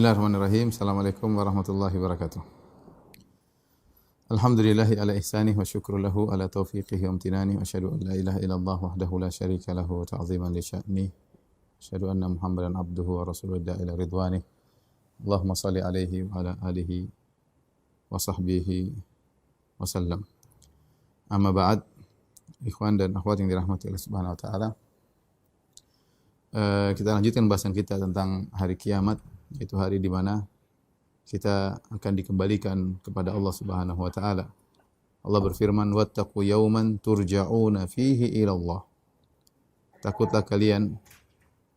Bismillahirrahmanirrahim. Assalamualaikum warahmatullahi wabarakatuh. Alhamdulillahi ala ihsanih wa syukru lahu ala taufiqihi wa amtinani wa asyhadu an la ilaha illallah wahdahu la syarika lahu wa ta'ziman li sya'nih. Asyhadu anna Muhammadan abduhu wa rasuluhu ila ridwanih. Allahumma salli alaihi wa ala alihi wa sahbihi wa sallam. Amma ba'd, ikhwan dan akhwat yang dirahmati Allah Subhanahu wa taala. Kita lanjutkan bahasan kita tentang hari kiamat, yaitu hari di mana kita akan dikembalikan kepada Allah Subhanahu wa taala. Allah berfirman, "Wattaqu yawman turja'una fihi ila Allah." Takutlah kalian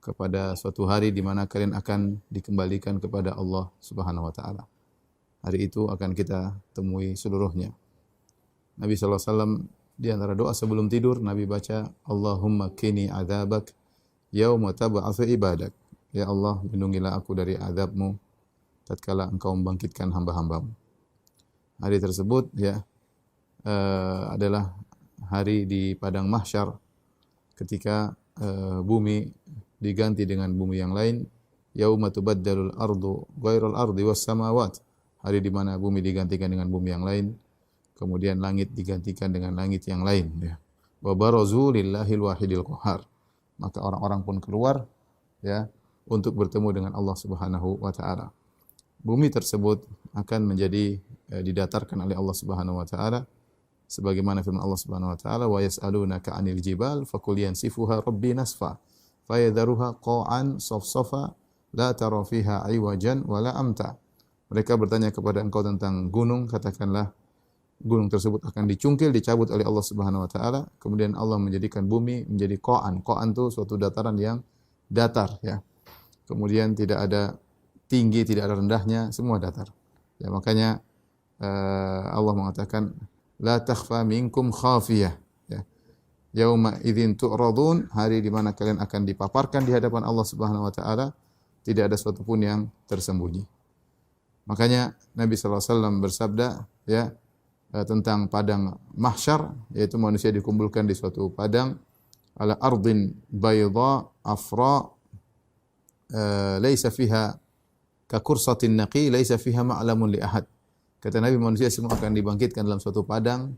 kepada suatu hari di mana kalian akan dikembalikan kepada Allah Subhanahu wa taala. Hari itu akan kita temui seluruhnya. Nabi sallallahu alaihi wasallam di antara doa sebelum tidur Nabi baca, "Allahumma qini adzabak yauma tab'atsu ibadak." Ya Allah, lindungilah aku dari azab-Mu tatkala Engkau membangkitkan hamba-hamba-Mu. Hari tersebut adalah hari di padang mahsyar ketika bumi diganti dengan bumi yang lain. Yauma tubaddalul ardu ghairal ardi was samawat. Hari di mana bumi digantikan dengan bumi yang lain, kemudian langit digantikan dengan langit yang lain, ya. Wa barazu lillahil wahidil qahhar. Maka orang-orang pun keluar, ya, untuk bertemu dengan Allah Subhanahu wa taala. Bumi tersebut akan menjadi didatarkan oleh Allah Subhanahu wa taala sebagaimana firman Allah Subhanahu wa taala, "Wa yas'alunaka 'anil jibal faqul yansifuha rabbi nasfa fayadharuha qa'an safsafa la tara fiha 'iwajan wala amta." Mereka bertanya kepada engkau tentang gunung, katakanlah gunung tersebut akan dicungkil, dicabut oleh Allah Subhanahu wa taala, kemudian Allah menjadikan bumi menjadi qa'an. Qa'an itu suatu dataran yang datar, ya. Kemudian tidak ada tinggi, tidak ada rendahnya, semua datar. Ya, makanya Allah mengatakan la takhfa minkum khafiyah, ya. Yauma idzin tu'radun, hari di mana kalian akan dipaparkan di hadapan Allah Subhanahu wa taala, tidak ada sesuatu pun yang tersembunyi. Makanya Nabi sallallahu alaihi wasallam bersabda, ya, tentang padang mahsyar, yaitu manusia dikumpulkan di suatu padang ala ardin bayda afra laisa fiha ka kursatin naqi laisa fiha ma'lamun li ahad. Kata Nabi, manusia semua akan dibangkitkan dalam suatu padang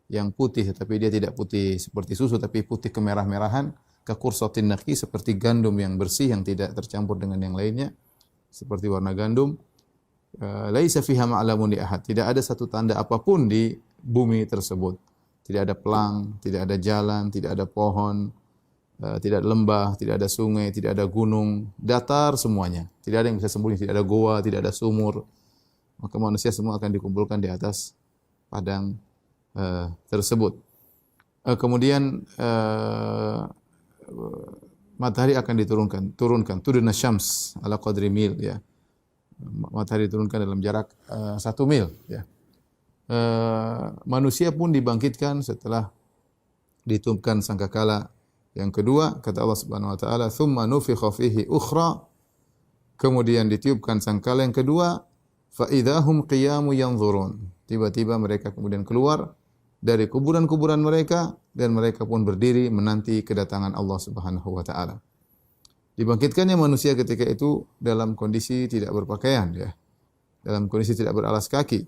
yang putih, tapi dia tidak putih seperti susu, tapi putih kemerah-merahan. Ka kursatin naqi, seperti gandum yang bersih yang tidak tercampur dengan yang lainnya, seperti warna gandum. Laisa fiha ma'lamun li ahad. Tidak ada satu tanda apapun di bumi tersebut. Tidak ada pelang, tidak ada jalan, tidak ada pohon, tidak ada lembah, tidak ada sungai, tidak ada gunung, datar semuanya. Tidak ada yang bisa sembunyi, tidak ada goa, tidak ada sumur. Maka manusia semua akan dikumpulkan di atas padang tersebut. Kemudian matahari akan turunkan tuduna syams ala qadri mil, ya. Matahari diturunkan dalam jarak 1 mil, ya. Manusia pun dibangkitkan setelah ditiupkan sangkakala yang kedua. Kata Allah Subhanahu wa taala, "Tsumma nufikha fihi ukhra." Kemudian ditiupkan sangkala yang kedua, fa idzahum qiyamun yanzurun. Tiba-tiba mereka kemudian keluar dari kuburan-kuburan mereka dan mereka pun berdiri menanti kedatangan Allah Subhanahu wa taala. Dibangkitkannya manusia ketika itu dalam kondisi tidak berpakaian, ya. Dalam kondisi tidak beralas kaki.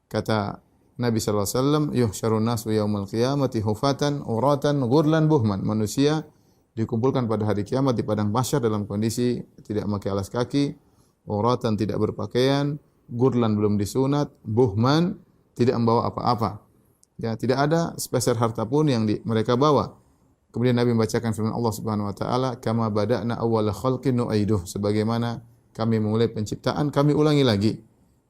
Kata Nabi sallallahu alaihi wasallam, "Yuhsyarun nasu yaumal qiyamati hufatan uratan ghurlan buhman." Manusia dikumpulkan pada hari kiamat di padang mahsyar dalam kondisi tidak memakai alas kaki, uratan tidak berpakaian, ghurlan belum disunat, buhman tidak membawa apa-apa. Ya, tidak ada sepeser harta pun yang mereka bawa. Kemudian Nabi membacakan firman Allah Subhanahu wa taala, "Kama bada'na awwala khalqin nu'iduh." Sebagaimana kami memulai penciptaan, kami ulangi lagi.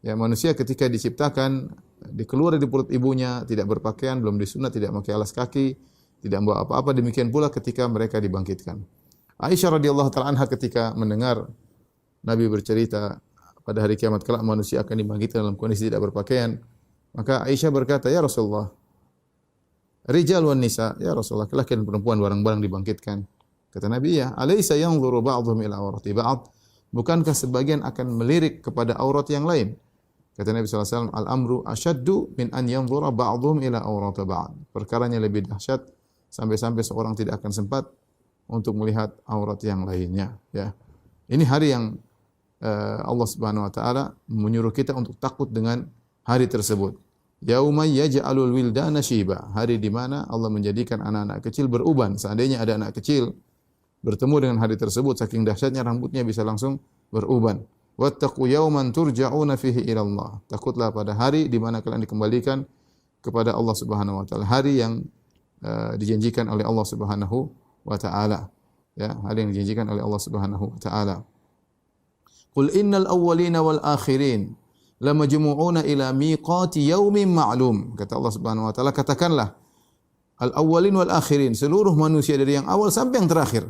Ya, manusia ketika diciptakan, dikeluar dari perut ibunya, tidak berpakaian, belum disunat, tidak memakai alas kaki, tidak membawa apa-apa. Demikian pula ketika mereka dibangkitkan. Aisyah radhiyallahu taala anha ketika mendengar Nabi bercerita pada hari kiamat kelak manusia akan dibangkitkan dalam kondisi tidak berpakaian, maka Aisyah berkata, "Ya Rasulullah, rijal wan nisa, ya Rasulullah, laki-laki dan perempuan bareng-bareng dibangkitkan." Kata Nabi, "Ya, alaysa yanzuru ba'dhum ila awrati ba'd?" Bukankah sebagian akan melirik kepada aurat yang lain? Kata Nabi sallallahu alaihi wasallam, "Al-amru asyaddu min an yanzura ba'dhum ila awrati ba'd." Perkaranya lebih dahsyat sampai-sampai seorang tidak akan sempat untuk melihat aurat yang lainnya, ya. Ini hari yang Allah Subhanahu wa taala menyuruh kita untuk takut dengan hari tersebut. Yauma yaj'alul wildana syiba, hari di mana Allah menjadikan anak-anak kecil beruban. Seandainya ada anak kecil bertemu dengan hari tersebut, saking dahsyatnya rambutnya bisa langsung beruban. Wattaqu yawman turja'una fihi ila Allah. Takutlah pada hari di mana kalian dikembalikan kepada Allah Subhanahu wa taala. Hari yang dijanjikan oleh Allah Subhanahu wa taala. Ya, hari yang dijanjikan oleh Allah Subhanahu wa taala. Qul innal awwalina wal akhirin lamajmu'una ila miqati yaumin ma'lum. Kata Allah Subhanahu wa taala, katakanlah al awwalin wal akhirin, seluruh manusia dari yang awal sampai yang terakhir.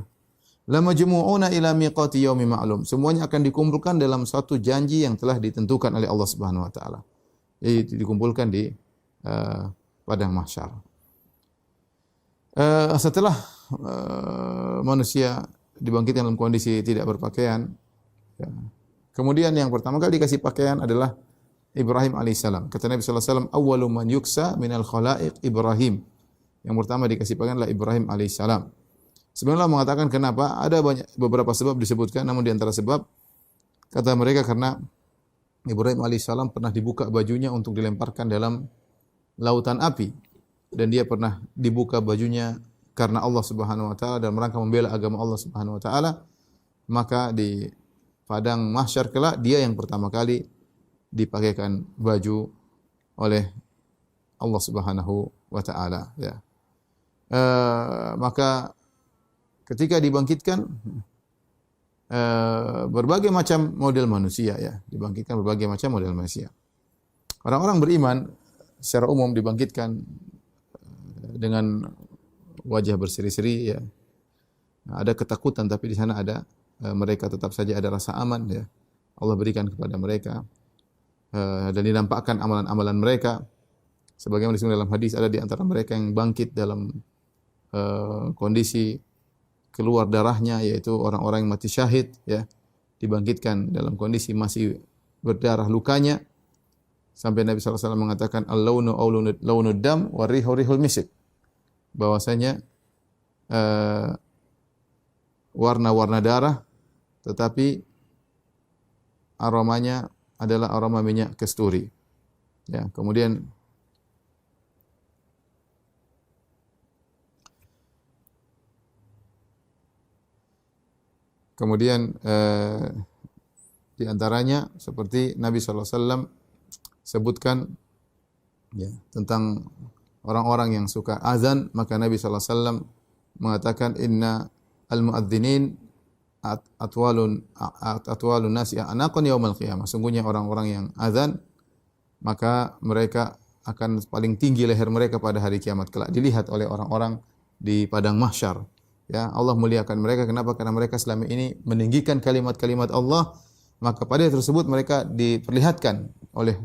Lamajmu'una ila miqati yaumin ma'lum. Semuanya akan dikumpulkan dalam satu janji yang telah ditentukan oleh Allah Subhanahu wa taala. Jadi dikumpulkan di padang mahsyar. Setelah manusia dibangkitkan dalam kondisi tidak berpakaian, ya. Kemudian yang pertama kali dikasih pakaian adalah Ibrahim alaihissalam. Kata Nabi sallallahu alaihi wasallam, "Awwalu man yuksa minal khalaiq Ibrahim." Yang pertama dikasih pakaian adalah Ibrahim alaihissalam. Sebenarnya mengatakan kenapa? Ada beberapa sebab disebutkan, namun di antara sebab kata mereka karena Ibrahim alaihissalam pernah dibuka bajunya untuk dilemparkan dalam lautan api, dan dia pernah dibuka bajunya karena Allah Subhanahu wa taala dan rangka membela agama Allah Subhanahu wa taala. Maka di padang mahsyar kelak dia yang pertama kali dipakaikan baju oleh Allah Subhanahu wa taala, ya. Maka ketika dibangkitkan berbagai macam model manusia, ya, dibangkitkan berbagai macam model manusia. Orang-orang beriman secara umum dibangkitkan dengan wajah berseri-seri, ya. Ada ketakutan, tapi di sana ada mereka tetap saja ada rasa aman, ya. Allah berikan kepada mereka dan dinampakkan amalan-amalan mereka. Sebagaimana disebut dalam hadis, ada di antara mereka yang bangkit dalam kondisi keluar darahnya, yaitu orang-orang yang mati syahid, ya. Dibangkitkan dalam kondisi masih berdarah lukanya. Sampai Nabi sallallahu alaihi wasallam mengatakan al-launu launud dam wa rihu rihul misk. Bahwasanya warna-warna darah, tetapi aromanya adalah aroma minyak kasturi. Ya, kemudian di antaranya seperti Nabi sallallahu alaihi wasallam sebutkan, ya, tentang orang-orang yang suka azan, maka Nabi sallallahu alaihi wasallam mengatakan inna al-muadzinin atwalun nasi anaqan yaumal qiyamah. Sungguhnya orang-orang yang azan, maka mereka akan paling tinggi leher mereka pada hari kiamat kelak, dilihat oleh orang-orang di padang mahsyar. Ya, Allah muliakan mereka. Kenapa? Karena mereka selama ini meninggikan kalimat-kalimat Allah, maka pada hari tersebut mereka diperlihatkan oleh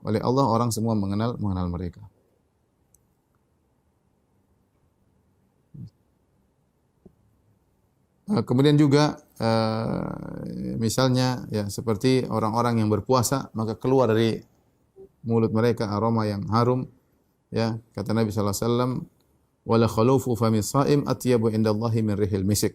Allah, orang semua mengenal mereka. Kemudian juga misalnya, ya, seperti orang-orang yang berpuasa, maka keluar dari mulut mereka aroma yang harum, ya. Kata Nabi sallallahu alaihi wasallam, wala khalufu fami shaim atyabu indallahi min rihil misk.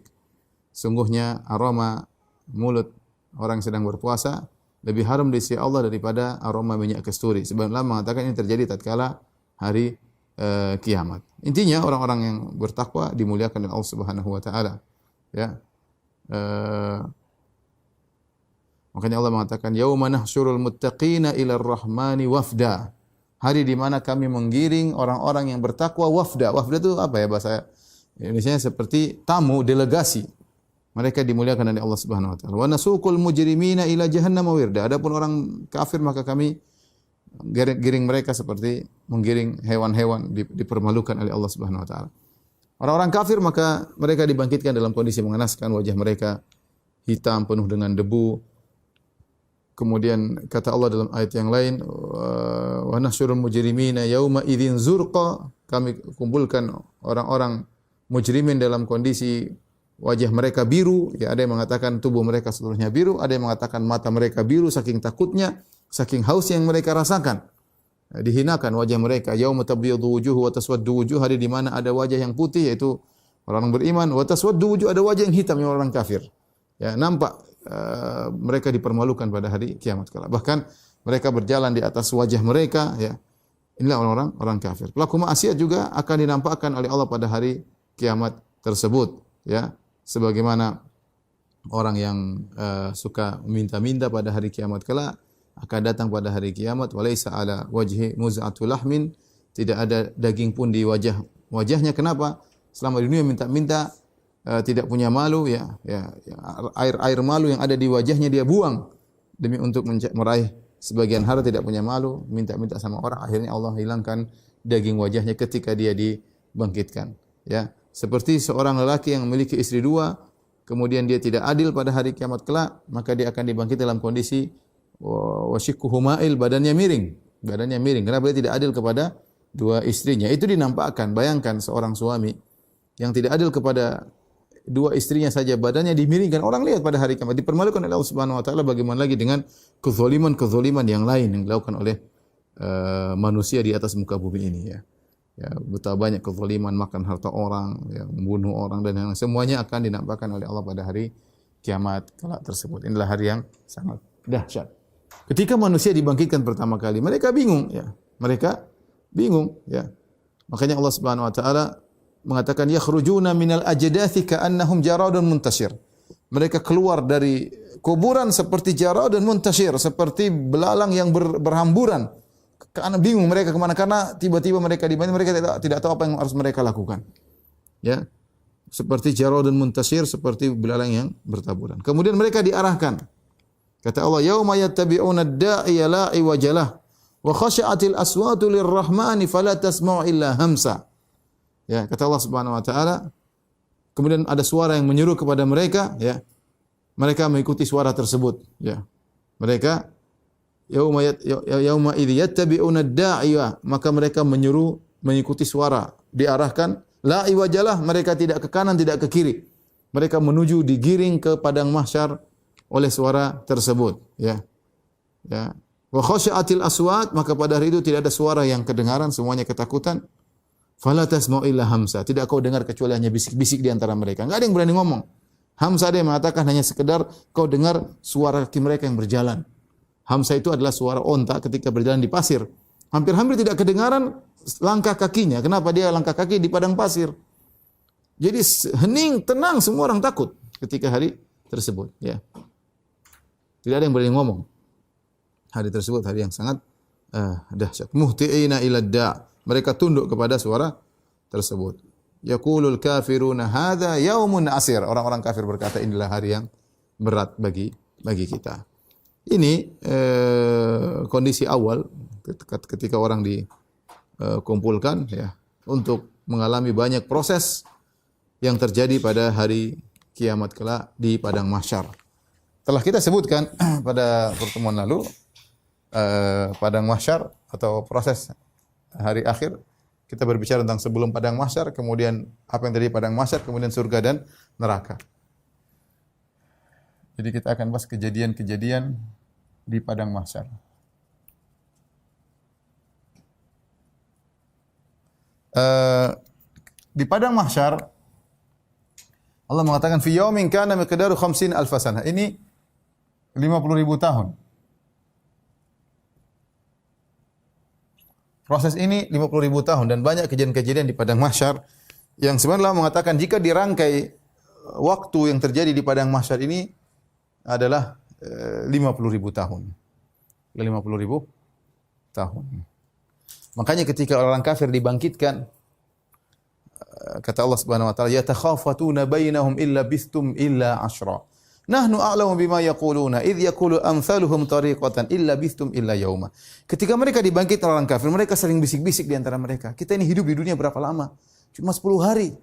Sungguhnya aroma mulut orang yang sedang berpuasa lebih harum di sisi Allah daripada aroma minyak kasturi. Sebenarnya mengatakan ini terjadi tatkala hari kiamat. Intinya orang-orang yang bertakwa dimuliakan oleh Allah Subhanahu wa taala, ya. Makanya Allah mengatakan yauma nahsyurul muttaqina ila ar-rahmani wafda. Hari di mana kami menggiring orang-orang yang bertakwa wafda. Wafda itu apa ya bahasa Indonesianya? Seperti tamu, delegasi. Mereka dimuliakan oleh Allah Subhanahu wa taala. Wa nasuqul mujrimina ila jahannam wirda. Adapun orang kafir maka kami giring mereka seperti menggiring hewan-hewan, dipermalukan oleh Allah Subhanahu wa taala. Orang-orang kafir maka mereka dibangkitkan dalam kondisi mengenaskan, wajah mereka hitam penuh dengan debu. Kemudian kata Allah dalam ayat yang lain, wa nahsyurul mujrimina yauma idzin zurqa. Kami kumpulkan orang-orang mujrimin dalam kondisi wajah mereka biru, ya. Ada yang mengatakan tubuh mereka seluruhnya biru, ada yang mengatakan mata mereka biru saking takutnya, saking haus yang mereka rasakan. Dihinakan wajah mereka. Yauma tabyaddu wujuh wa taswaddu wujuh, hari di mana ada wajah yang putih yaitu orang beriman, wa taswaddu wujuh, ada wajah yang hitam yang orang kafir. Ya, nampak mereka dipermalukan pada hari kiamat kelak. Bahkan mereka berjalan di atas wajah mereka, ya. Inilah orang kafir. Pelaku maksiat juga akan dinampakkan oleh Allah pada hari kiamat tersebut, ya. Sebagaimana orang yang suka minta-minta pada hari kiamat kelak akan datang pada hari kiamat, walaisa ala wajhi muz'atul lahmin, tidak ada daging pun di wajahnya. Kenapa? Selama di dunia minta-minta, tidak punya malu, ya air malu yang ada di wajahnya dia buang demi untuk meraih sebagian harta, tidak punya malu, minta-minta sama orang, akhirnya Allah hilangkan daging wajahnya ketika dia dibangkitkan, ya. Seperti seorang lelaki yang memiliki istri dua, kemudian dia tidak adil pada hari kiamat kelak, maka dia akan dibangkit dalam kondisi wasyikuhu ma'il, badannya miring. Kenapa dia tidak adil kepada dua istrinya? Itu dinampakkan. Bayangkan seorang suami yang tidak adil kepada dua istrinya saja, badannya dimiringkan. Orang lihat pada hari kiamat, dipermalukan oleh Allah Subhanahu wa taala, bagaimana lagi dengan kezaliman yang lain yang dilakukan oleh manusia di atas muka bumi ini, ya. Ya, betapa banyak kezaliman, makan harta orang, ya, membunuh orang, dan yang semuanya akan dinampakkan oleh Allah pada hari kiamat kelak tersebut. Inilah hari yang sangat dahsyat. Ketika manusia dibangkitkan pertama kali, mereka bingung, ya. Makanya Allah Subhanahu wa taala mengatakan yakhrujuna minal ajdathi ka'annahum jaradun muntashir. Mereka keluar dari kuburan seperti jaradun muntashir, seperti belalang yang berhamburan. Karena bingung mereka kemana, karena tiba-tiba mereka dibangkitkan, mereka tidak tahu apa yang harus mereka lakukan. Ya, seperti jaradun muntashir, seperti belalang yang bertaburan. Kemudian mereka diarahkan. Kata Allah, yauma yattabi'una ad-da'iya la iwajalah wa khashi'atil aswatu lirrahmani fala tasma'u illa hamsa. Ya, kata Allah Subhanahu wa taala, kemudian ada suara yang menyeru kepada mereka, ya. Mereka mengikuti suara tersebut, ya. Mereka yauma idz yattabi'una ad-da'iya, maka mereka menyeru, mengikuti suara, diarahkan, la iwajalah, mereka tidak ke kanan, tidak ke kiri. Mereka menuju, digiring ke padang mahsyar oleh suara tersebut, ya. Ya. Wa khashi'atil aswat, maka pada hari itu tidak ada suara yang kedengaran, semuanya ketakutan. Fala tasma'u illa hamsa, tidak kau dengar kecuali hanya bisik-bisik di antara mereka. Enggak ada yang berani ngomong. Hamsa dia mengatakan hanya sekedar kau dengar suara kaki mereka yang berjalan. Hamsa itu adalah suara onta ketika berjalan di pasir. Hampir-hampir tidak kedengaran langkah kakinya. Kenapa dia langkah kaki di padang pasir? Jadi hening, tenang, semua orang takut ketika hari tersebut, ya. Tidak ada yang berani ngomong. Hari tersebut hari yang sangat dahsyat. Muhti'ina ila da'. Mereka tunduk kepada suara tersebut. Yaqulul kafiruna hadza yaumun asir. Orang-orang kafir berkata, inilah hari yang berat bagi kita. Ini kondisi awal ketika orang dikumpulkan, ya, untuk mengalami banyak proses yang terjadi pada hari kiamat kelak di padang mahsyar. Telah kita sebutkan pada pertemuan lalu, padang mahsyar atau proses hari akhir, kita berbicara tentang sebelum padang mahsyar, kemudian apa yang terjadi padang mahsyar, kemudian surga dan neraka. Jadi kita akan bahas kejadian-kejadian di padang mahsyar. Di padang mahsyar Allah mengatakan fi yaumin kana miqdaru 50 alf sanah. Ini 50.000 tahun. Proses ini 50.000 tahun dan banyak kejadian-kejadian di padang mahsyar yang sebenarnya mengatakan jika dirangkai waktu yang terjadi di padang mahsyar ini adalah 50.000 tahun. 50.000 tahun. Makanya ketika orang kafir dibangkitkan, kata Allah Subhanahu wa taala, yatakhafatuna bainahum illa bistum illa 10. Nahnu a'lamu bima yaquluna idh yaqulu amsaluhum tariqatan illa bistum illa yauma. Ketika mereka dibangkitkan orang kafir, mereka sering bisik-bisik di antara mereka. Kita ini hidup di dunia berapa lama? Cuma 10 hari.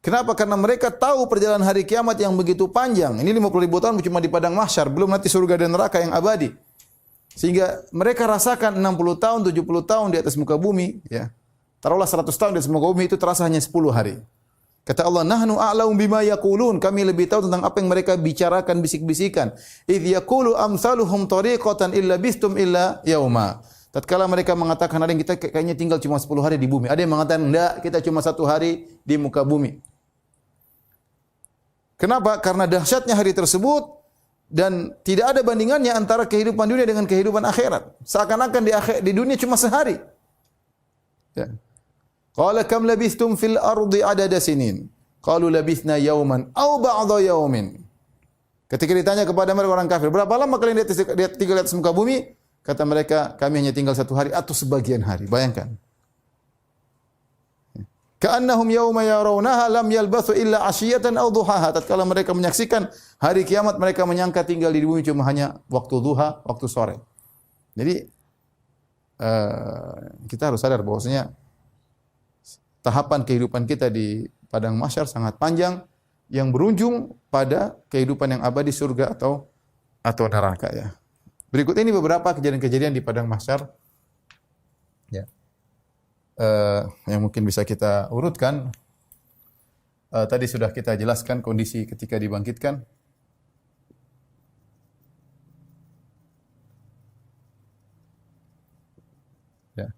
Kenapa? Karena mereka tahu perjalanan hari kiamat yang begitu panjang. Ini 50.000 tahun cuma di padang mahsyar, belum nanti surga dan neraka yang abadi. Sehingga mereka rasakan 60 tahun, 70 tahun di atas muka bumi, ya. Taruhlah 100 tahun di atas muka bumi, itu terasa hanya 10 hari. Kata Allah, nahnu a'lamu bima yaqulun, kami lebih tahu tentang apa yang mereka bicarakan, bisik-bisikan. Idz yaqulu amsaluhum tariqatan illa bistum illa yauma. Tatkala mereka mengatakan, ada yang kita kayaknya tinggal cuma 10 hari di bumi. Ada yang mengatakan, enggak, kita cuma 1 hari di muka bumi. Kenapa? Karena dahsyatnya hari tersebut, dan tidak ada bandingannya antara kehidupan dunia dengan kehidupan akhirat. Seakan-akan di dunia cuma sehari. Ya. Qala kam labithtum fil ardi adada sinin. Qalu labithna yawman aw ba'dha yawmin. Ketika ditanya kepada mereka orang kafir, berapa lama kalian tinggal di atas muka bumi? Kata mereka, kami hanya tinggal satu hari atau sebagian hari. Bayangkan. Ka'annahum yawma yarawnaha lam yalbathu illa 'ashiyatan aw duhaha. Tatkala mereka menyaksikan hari kiamat, mereka menyangka tinggal di bumi cuma hanya waktu duha, waktu sore. Jadi kita harus sadar bahwasanya tahapan kehidupan kita di padang mahsyar sangat panjang yang berujung pada kehidupan yang abadi surga atau neraka ya. Berikut ini beberapa kejadian-kejadian di padang mahsyar ya. Yang mungkin bisa kita urutkan. Tadi sudah kita jelaskan kondisi ketika dibangkitkan. Ya.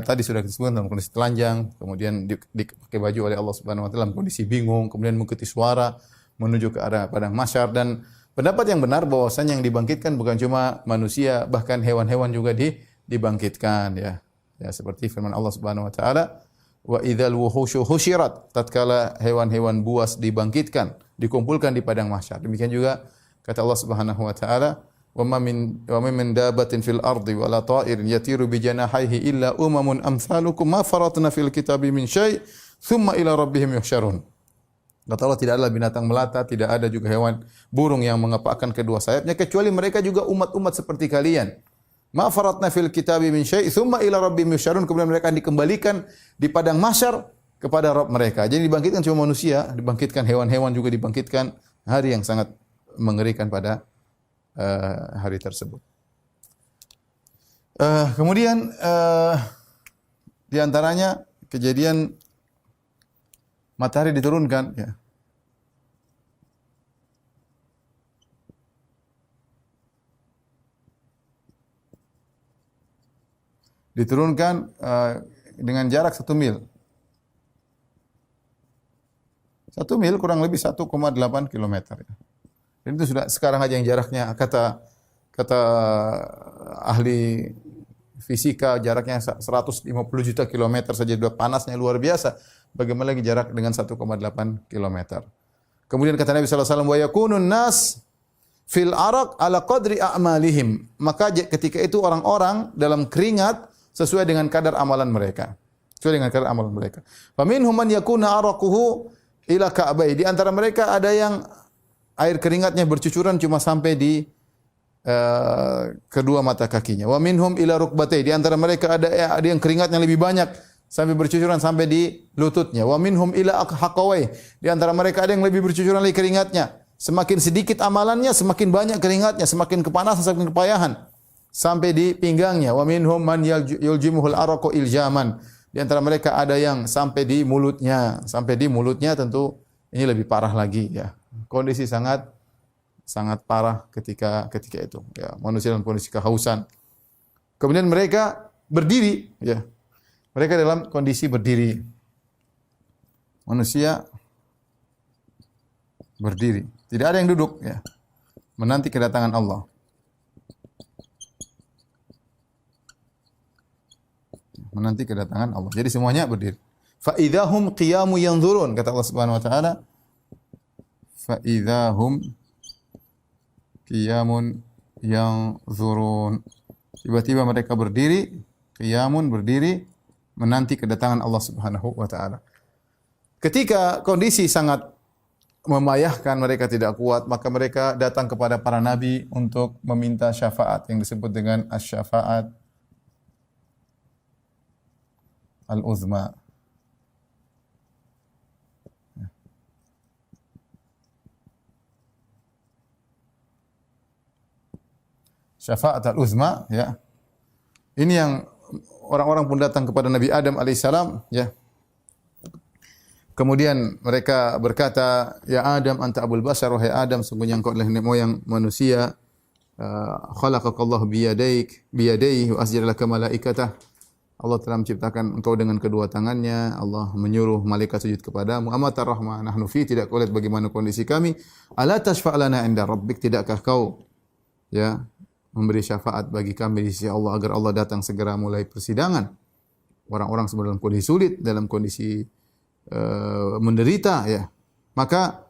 Tadi sudah disebutkan dalam kondisi telanjang, kemudian dipakai baju oleh Allah Subhanahu wa taala dalam kondisi bingung, kemudian mengikuti suara menuju ke arah padang mahsyar. Dan pendapat yang benar bahwasanya yang dibangkitkan bukan cuma manusia, bahkan hewan-hewan juga dibangkitkan ya. Ya, seperti firman Allah Subhanahu wa taala, wa idzal wuhusyu husyirat, tatkala hewan-hewan buas dibangkitkan, dikumpulkan di padang mahsyar. Demikian juga kata Allah Subhanahu wa taala, wa min dabatin fil ardi wala ta'irin yatiru bi janahihi illa umamun amsalukum ma faratna fil kitabi min syai' thumma ila rabbihim yuhsyarun. Kata Allah, tidak ada binatang melata, tidak ada juga hewan burung yang mengepakkan kedua sayapnya kecuali mereka juga umat-umat seperti kalian. Ma faratna fil kitabi min syai' thumma ila rabbihim yuhsyarun. Kemudian mereka akan dikembalikan di padang mahsyar kepada Rabb mereka. Jadi dibangkitkan cuma manusia, dibangkitkan hewan-hewan juga dibangkitkan, hari yang sangat mengerikan pada hari tersebut. Kemudian di antaranya kejadian matahari diturunkan ya. Diturunkan dengan jarak 1 mil. 1 mil kurang lebih 1,8 kilometer. Dan itu sudah sekarang aja yang jaraknya kata ahli fisika jaraknya 150 juta kilometer saja, sudah panasnya luar biasa. Bagaimana lagi jarak dengan 1,8 kilometer. Kemudian kata Nabi sallallahu alaihi wasallam, wa yakunun nas fil araq ala qadri a'malihim. Maka ketika itu orang-orang dalam keringat sesuai dengan kadar amalan mereka. Sesuai dengan kadar amalan mereka. Faminhum man yakuna araquhu ila ka'bai. Di antara mereka ada yang air keringatnya bercucuran cuma sampai di kedua mata kakinya. Wa minhum ila rukbatai. Di antara mereka ada yang keringatnya lebih banyak sampai bercucuran sampai di lututnya. Wa minhum ila haqawai. Di antara mereka ada yang lebih bercucuran lagi keringatnya. Semakin sedikit amalannya, semakin banyak keringatnya, semakin kepanasan, semakin kepayahan. Sampai di pinggangnya. Wa minhum man yuljimuhul araqu iljaman. Di antara mereka ada yang sampai di mulutnya. Sampai di mulutnya tentu ini lebih parah lagi ya. Kondisi sangat parah ketika itu ya, manusia dalam kondisi kehausan. Kemudian mereka berdiri ya. Mereka dalam kondisi berdiri. Manusia berdiri. Tidak ada yang duduk ya. Menanti kedatangan Allah. Menanti kedatangan Allah. Jadi semuanya berdiri. Fa idzahum qiyamu yanzurun, kata Allah Subhanahu wa taala. Fa idzahum qiyamun yanzurun. Tiba-tiba mereka berdiri, qiyamun berdiri menanti kedatangan Allah Subhanahu wa taala. Ketika kondisi sangat memayahkan, mereka tidak kuat, maka mereka datang kepada para nabi untuk meminta syafaat yang disebut dengan asy-syafaat al-uzma. Syafaat al-uzma ya. Ini yang orang-orang pun datang kepada Nabi Adam alaihissalam ya. Kemudian mereka berkata, "Ya Adam, anta abul bashar, wahai Adam, sungguhnya engkau adalah nenek moyang manusia. Khalaqakallahu biyadayhi wa asjada laka malaikatah." Allah telah menciptakan engkau dengan kedua tangannya. Allah menyuruh malaikat sujud kepadamu. Amatar rahmah nahnu fi, tidak kau lihat bagaimana kondisi kami. Ala tashfa' lana inda rabbik, tidakkah kau ya memberi syafaat bagi kami di sisi Allah agar Allah datang segera mulai persidangan. Orang-orang semua dalam kondisi sulit, dalam kondisi menderita ya. Maka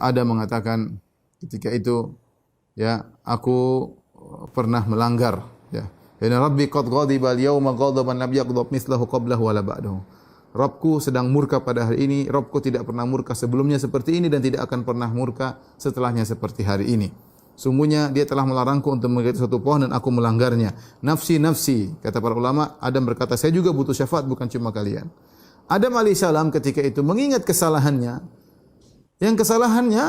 ada mengatakan ketika itu ya, aku pernah melanggar ya. Inna rabbi qad ghadiba al-yawma ghadaban lam yaghdab mithlahu qablahu wala ba'dahu. Rabbku sedang murka pada hari ini. Rabbku tidak pernah murka sebelumnya seperti ini dan tidak akan pernah murka setelahnya seperti hari ini. Sungguhnya dia telah melarangku untuk mengikuti suatu pohon dan aku melanggarnya. Nafsi, nafsi. Kata para ulama, Adam berkata, saya juga butuh syafaat, bukan cuma kalian. Adam alaihissalam ketika itu mengingat kesalahannya. Yang kesalahannya,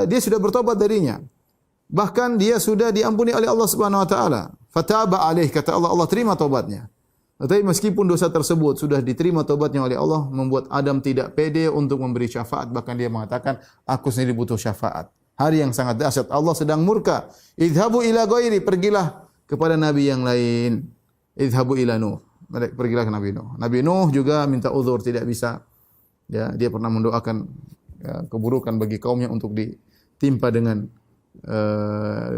dia sudah bertobat darinya. Bahkan dia sudah diampuni oleh Allah Subhanahu wa taala. Fataba alaih, kata Allah, Allah terima tobatnya. Tetapi meskipun dosa tersebut sudah diterima tobatnya oleh Allah, membuat Adam tidak pede untuk memberi syafaat. Bahkan dia mengatakan, aku sendiri butuh syafaat. Hari yang sangat dahsyat, Allah sedang murka. Idhabu ila ghairi, pergilah kepada nabi yang lain. Idhabu ila Nuh, pergilah ke Nabi Nuh. Nabi Nuh juga minta uzur, tidak bisa. Ya, dia pernah mendoakan ya, keburukan bagi kaumnya untuk ditimpa dengan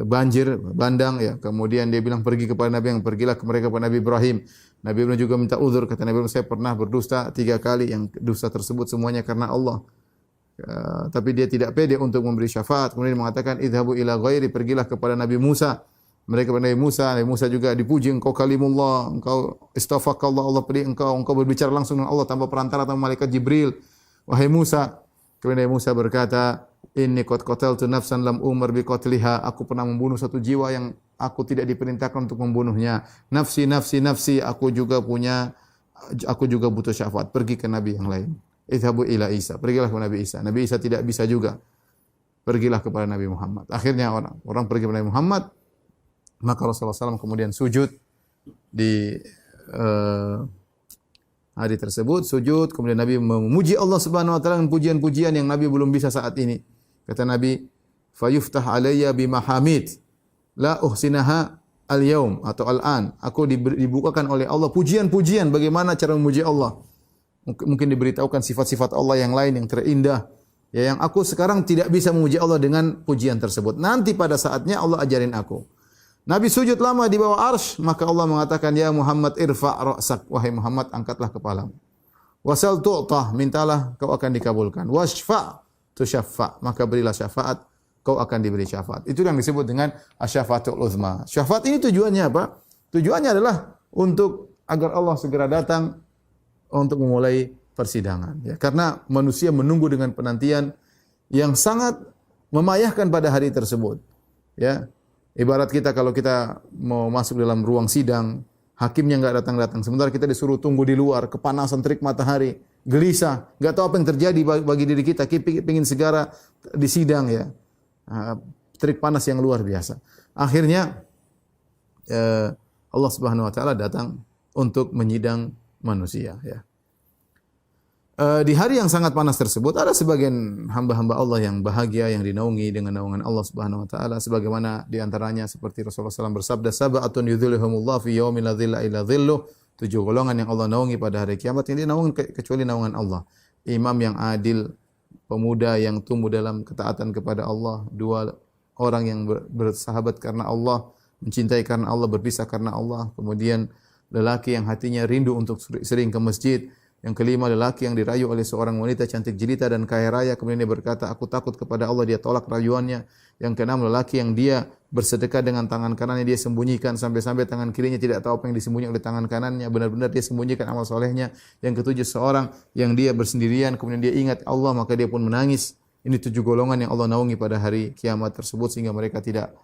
banjir bandang ya. Kemudian dia bilang pergi kepada nabi yang, pergilah ke mereka kepada Nabi Ibrahim. Nabi Ibrahim juga minta uzur, kata Nabi Ibrahim, saya pernah berdusta 3 kali, yang dusta tersebut semuanya karena Allah. Tapi dia tidak pede untuk memberi syafaat. Kemudian mengatakan idhabu ila ghairi, pergilah kepada Nabi Musa. Mereka kepada Nabi Musa juga dipuji, engkau kalimullah, engkau istafakallah, Allah pilih engkau berbicara langsung dengan Allah tanpa perantara tanpa malaikat Jibril. Wahai Musa. Kemudian Nabi Musa berkata, inni qad qataltu nafsan lam umar bi qatliha, aku pernah membunuh satu jiwa yang aku tidak diperintahkan untuk membunuhnya. Nafsi, nafsi, nafsi, aku juga butuh syafaat. Pergi ke nabi yang lain. Idhabu ila Isa, pergilah ke Nabi Isa. Nabi Isa tidak bisa juga. Pergilah kepada Nabi Muhammad. Akhirnya orang pergi kepada Nabi Muhammad. Maka Rasulullah SAW kemudian sujud di hari tersebut, sujud, kemudian Nabi memuji Allah Subhanahu wa taala dengan pujian-pujian yang Nabi belum bisa saat ini. Kata Nabi, "Fayuftah alayya bimahamid la uhsinaha al-yaum atau al-an." Aku dibukakan oleh Allah pujian-pujian bagaimana cara memuji Allah. Mungkin diberitahukan sifat-sifat Allah yang lain yang terindah. Ya, yang aku sekarang tidak bisa memuji Allah dengan pujian tersebut. Nanti pada saatnya Allah ajarin aku. Nabi sujud lama di bawah arsy, maka Allah mengatakan, ya Muhammad irfa' ra'sak, wahai Muhammad angkatlah kepalamu. Wasal tu'tah, mintalah kau akan dikabulkan. Wasfa' tusyaffa', maka berilah syafaat, kau akan diberi syafaat. Itu yang disebut dengan asyafaatul uzma. Syafaat ini tujuannya apa? Tujuannya adalah untuk agar Allah segera datang untuk memulai persidangan. Ya, karena manusia menunggu dengan penantian yang sangat memayahkan pada hari tersebut. Ya, ibarat kita kalau kita mau masuk dalam ruang sidang, hakimnya enggak datang-datang. Sementara kita disuruh tunggu di luar, kepanasan terik matahari, gelisah, enggak tahu apa yang terjadi bagi diri kita. Kita ingin segera di sidang ya. Terik panas yang luar biasa. Akhirnya Allah Subhanahu wa taala datang untuk menyidang manusia ya. Di hari yang sangat panas tersebut ada sebagian hamba-hamba Allah yang bahagia, yang dinaungi dengan naungan Allah Subhanahu wa taala, sebagaimana di antaranya seperti Rasulullah SAW bersabda, sab'atun yudhilluhumullah fi yaumin la dhilla illa dhilluh, 7 golongan yang Allah naungi pada hari kiamat yang dinaungi kecuali naungan Allah. Imam yang adil, pemuda yang tumbuh dalam ketaatan kepada Allah, 2 orang yang bersahabat karena Allah, mencintai karena Allah, berpisah karena Allah, kemudian lelaki yang hatinya rindu untuk sering ke masjid. Yang kelima, lelaki yang dirayu oleh seorang wanita cantik jelita dan kaya raya, kemudian dia berkata, aku takut kepada Allah, dia tolak rayuannya. Yang keenam, lelaki yang dia bersedekah dengan tangan kanannya, dia sembunyikan sampai-sampai tangan kirinya tidak tahu apa yang disembunyikan oleh tangan kanannya, benar-benar dia sembunyikan amal solehnya. Yang ketujuh, seorang yang dia bersendirian, kemudian dia ingat Allah, maka dia pun menangis. Ini 7 golongan yang Allah naungi pada hari kiamat tersebut, sehingga mereka tidak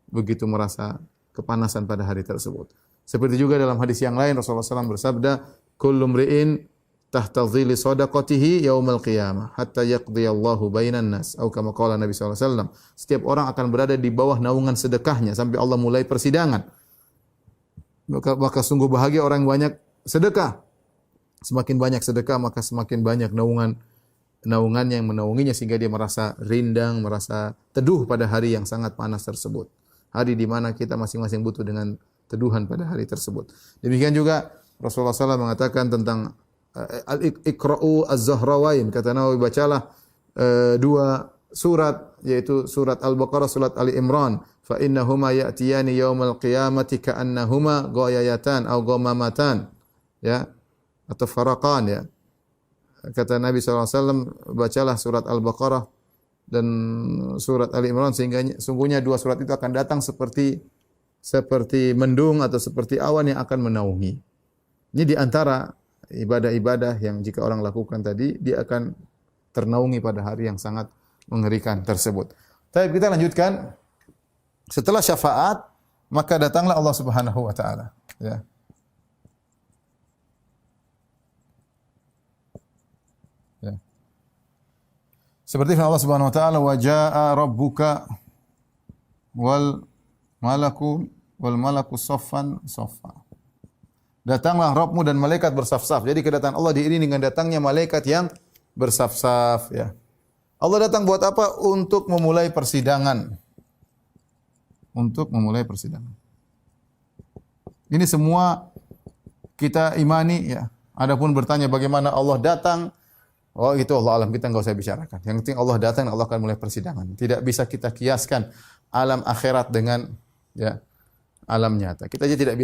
begitu merasa kepanasan pada hari tersebut. Seperti juga dalam hadis yang lain, Rasulullah SAW bersabda, kullu mri'in tahta dhilli sadaqatihi yaumal qiyamah hatta yaqdiyallahu bainan nas, atau kama qala Nabi sallallahu alaihi wasallam, setiap orang akan berada di bawah naungan sedekahnya sampai Allah mulai persidangan. Maka sungguh bahagia orang yang banyak sedekah. Semakin banyak sedekah maka semakin banyak naungan yang menaunginya sehingga dia merasa rindang, merasa teduh pada hari yang sangat panas tersebut. Hari di mana kita masing-masing butuh dengan teduhan pada hari tersebut. Demikian juga Rasulullah SAW mengatakan tentang Iqra'u az-Zahrawain, kata Nawawi, bacalah dua surat, yaitu surat Al-Baqarah, surat Ali Imran. Fa innahuma ya'tiyani yaumal qiyamati ka'annahuma ghayayatan aw ghamamatan, ya, atau faraqan, ya. Kata Nabi SAW, bacalah surat Al-Baqarah dan surat Ali Imran, sehingga sungguhnya dua surat itu akan datang seperti mendung atau seperti awan yang akan menaungi. Ini di antara ibadah-ibadah yang jika orang lakukan tadi, dia akan ternaungi pada hari yang sangat mengerikan tersebut. Tapi kita lanjutkan. Setelah syafaat, maka datanglah Allah Subhanahu wa taala, ya. Ya. Seperti firman Allah Subhanahu wa taala, "Wa jaa'a rabbuka wal malaku saffan saffa." Datanglah Rabbmu dan malaikat bersaf-saf. Jadi kedatangan Allah diiringi dengan datangnya malaikat yang bersaf-saf, ya. Allah datang buat apa? Untuk memulai persidangan. Untuk memulai persidangan. Ini semua kita imani, ya. Adapun bertanya bagaimana Allah datang, oh itu Allah alam, kita enggak usah bicarakan. Yang penting Allah datang, Allah akan mulai persidangan. Tidak bisa kita kiaskan alam akhirat dengan, ya, alam nyata. Kita aja tidak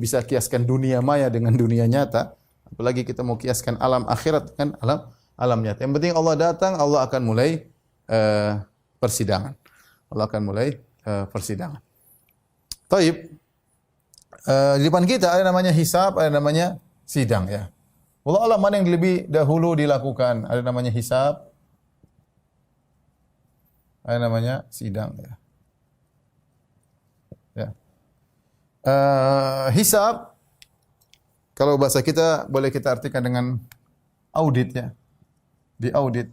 bisa kiaskan dunia maya dengan dunia nyata, apalagi kita mau kiaskan alam akhirat dengan alam nyata. Yang penting Allah datang, Allah akan mulai persidangan. Allah akan mulai persidangan. Taib. Di depan kita ada namanya hisab, ada namanya sidang, ya. Wallah alam mana yang lebih dahulu dilakukan? Ada namanya hisab, ada namanya sidang, ya. Ya. Hisab, kalau bahasa kita boleh kita artikan dengan audit, ya. Di audit.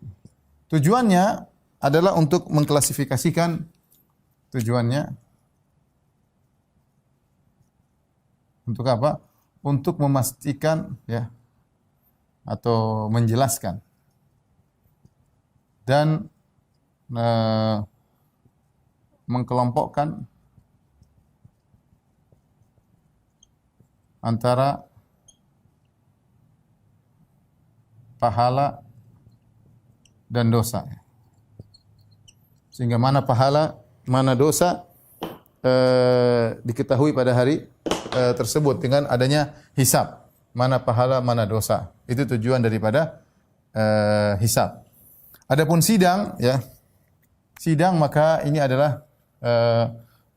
Tujuannya adalah untuk mengklasifikasikan, untuk apa? Untuk memastikan, ya, atau menjelaskan dan mengkelompokkan antara pahala dan dosa. Sehingga mana pahala, mana dosa diketahui pada hari tersebut dengan adanya hisab. Mana pahala, mana dosa. Itu tujuan daripada hisab. Adapun sidang, ya. Sidang maka ini adalah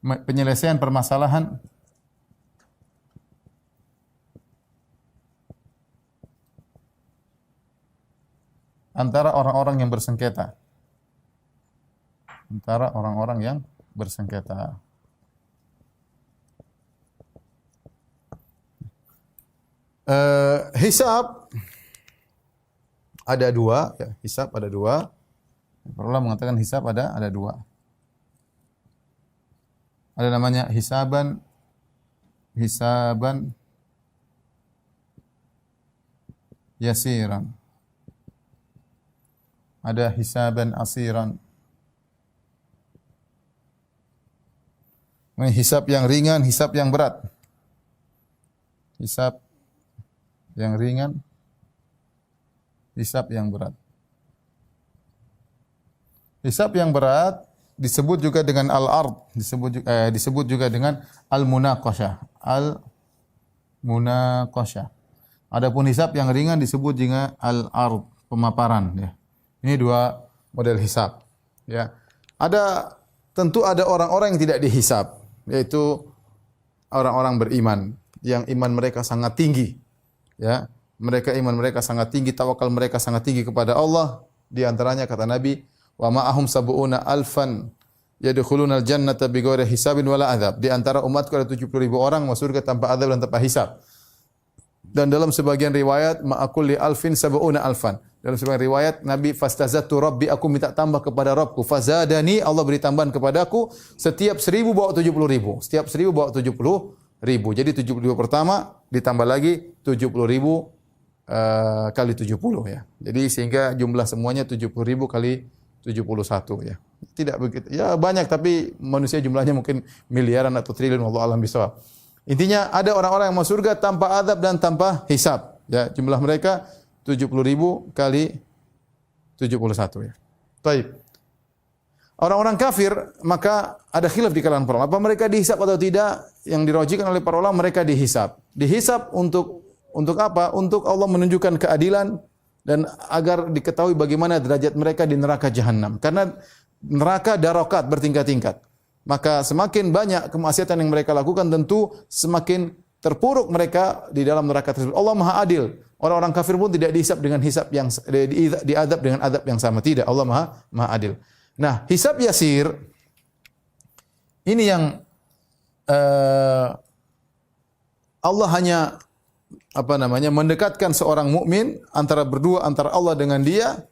penyelesaian permasalahan antara orang-orang yang bersengketa. Antara orang-orang yang bersengketa. Hisab ada dua, ya. Hisab ada dua. Para ulama mengatakan hisab ada dua. Ada namanya hisaban yasiran. Ada hisaban asiran. Ini hisab yang ringan, hisab yang berat. Hisab yang ringan, hisab yang berat. Hisab yang berat disebut juga dengan al-ard, disebut juga dengan al-munaqasyah. Al-munaqasyah. Adapun hisab yang ringan disebut juga al-ard, pemaparan, ya. Ini dua model hisab, ya. Tentu ada orang-orang yang tidak dihisab, yaitu orang-orang beriman yang iman mereka sangat tinggi. Ya, iman mereka sangat tinggi, tawakal mereka sangat tinggi kepada Allah. Di antaranya kata Nabi, wa ma'ahum sab'una alfan yadkhuluna al-jannata bighairi hisabin wala adzab. Di antara umatku ada 70.000 orang masuk surga tanpa azab dan tanpa hisab. Dan dalam sebagian riwayat ma'akul li alfin sab'una alfan. Dalam sebagian riwayat Nabi fastazattu rabbi, aku minta tambah kepada Rabbku. Fazadani, Allah beri tambahan kepadaku. Setiap 1.000 bawa 70.000. Setiap 1.000 bawa 70.000. Jadi 70.000 pertama ditambah lagi 70.000 kali 70, ya. Jadi sehingga jumlah semuanya 70.000 kali 71, ya. Tidak begitu. Ya banyak, tapi manusia jumlahnya mungkin miliaran atau triliun, wallahu a'lam bishawab. Intinya ada orang-orang yang masuk surga tanpa azab dan tanpa hisab. Ya, jumlah mereka 70.000 kali 71 ya. Baik. Orang-orang kafir maka ada khilaf di kalangan para ulama. Apa mereka dihisab atau tidak? Yang dirojikan oleh para ulama mereka dihisab. Dihisab untuk apa? Untuk Allah menunjukkan keadilan dan agar diketahui bagaimana derajat mereka di neraka jahanam. Karena neraka darokat bertingkat-tingkat. Maka semakin banyak kemaksiatan yang mereka lakukan tentu semakin terpuruk mereka di dalam neraka tersebut. Allah Maha Adil. Orang-orang kafir pun tidak dihisab dengan hisab yang diadab dengan adab yang sama. Tidak, Allah Maha Adil. Nah, hisab yasir ini yang Allah hanya mendekatkan seorang mukmin antara Allah dengan dia.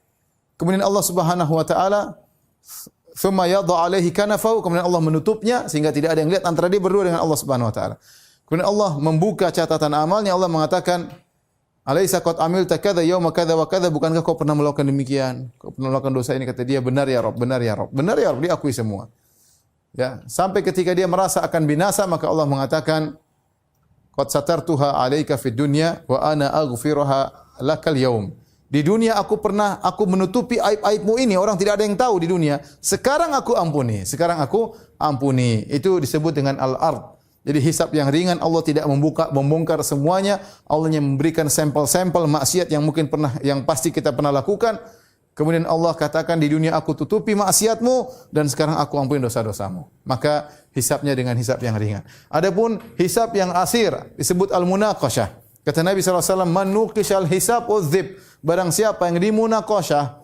Kemudian Allah Subhanahu wa taala thumma yadha alaihi kanafahu, kemudian Allah menutupnya sehingga tidak ada yang lihat antara dia berdua dengan Allah Subhanahu wa taala. Kemudian Allah membuka catatan amalnya, Allah mengatakan, "Alaisa qad amilta kadza yauma kadza wa kadza?" Bukankah kau pernah melakukan demikian? Kau pernah melakukan dosa ini? Kata dia, "Benar ya Rabb, benar ya Rabb." Benar ya Rabb, diakui semua. Ya, sampai ketika dia merasa akan binasa maka Allah mengatakan, "Qad satartuha 'alaika fid dunya wa ana aghfiruha lakal yaum." Di dunia aku menutupi aib-aibmu ini, orang tidak ada yang tahu di dunia. Sekarang aku ampuni. Itu disebut dengan al-ard. Jadi hisab yang ringan, Allah tidak membongkar semuanya. Allah hanya memberikan sampel-sampel maksiat yang pasti kita pernah lakukan. Kemudian Allah katakan di dunia aku tutupi maksiatmu dan sekarang aku ampuni dosa-dosamu. Maka hisabnya dengan hisab yang ringan. Adapun hisab yang asir disebut al-munaqasyah. Kata Nabi SAW, "Man nuqishal hisab udzib." Barang siapa yang dimunaqasyah,